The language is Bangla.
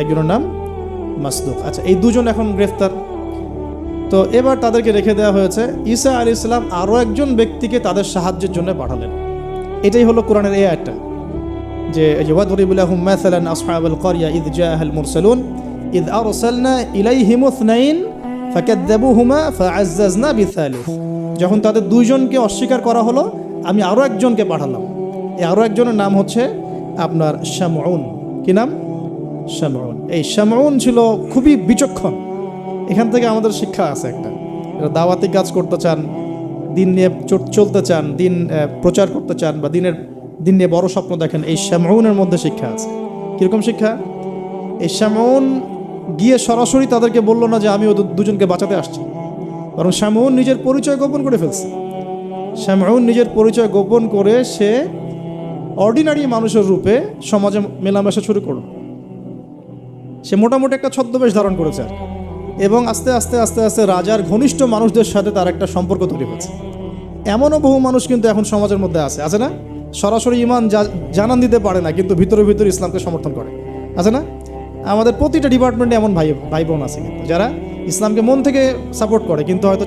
একজনের নাম মাসদুক। আচ্ছা, এই দুজন এখন গ্রেফতার। তো এবার তাদেরকে রেখে দেওয়া হয়েছে। ঈসা আলাইহিস সালাম আরও একজন ব্যক্তিকে তাদের সাহায্যের জন্য পাঠালেন। এটাই হলো কোরআনের এই আয়াতটা, যে ওয়াদরিব লাহুম মাসালান আসহাবাল ক্বরিয়া ইয জাআহাল মুরসালুন ইয আরসালনা ইলাইহিম ইসনাইন ফাকাযযাবুহুমা ফাআজ্জাজনা বিসালিস। যখন তাদের দুইজনকে অস্বীকার করা হলো, আমি আরও একজনকে পাঠালাম। এই আরও একজনের নাম হচ্ছে আপনার শামউন। কি নাম? শামউন। এই শামউন ছিল খুবই বিচক্ষণ। এখান থেকে আমাদের শিক্ষা আছে একটা, দাওয়াতি কাজ করতে চান, দিন নিয়ে চলতে চান, দিন প্রচার করতে চান, বা দিন নিয়ে বড় স্বপ্ন দেখেন, এই শামউনের মধ্যে শিক্ষা আছে। কীরকম শিক্ষা? এই শামউন গিয়ে সরাসরি তাদেরকে বলল না যে আমি ওই দুজনকে বাঁচাতে আসছি, বরং শামউন নিজের পরিচয় গোপন করে ফেলছে। শামউন নিজের পরিচয় গোপন করে সে অর্ডিনারি মানুষের রূপে সমাজে মেলামেশা শুরু করল। সে মোটামুটি একটা ছদ্মবেশ ধারণ করেছে আর, এবং আস্তে আস্তে আস্তে আস্তে রাজার ঘনিষ্ঠ মানুষদের সাথে তার একটা সম্পর্ক তৈরি হয়েছে। এমনও বহু মানুষ কিন্তু এখন সমাজের মধ্যে আছে না? সরাসরি ইমান জানান দিতে পারে না, কিন্তু ভিতরে ভিতরে ইসলামকে সমর্থন করে, আছে না? আমাদের প্রতিটা ডিপার্টমেন্টে এমন ভাই বোন আছে কিন্তু যারা ইসলামকে মন থেকে সাপোর্ট করে, কিন্তু হয়তো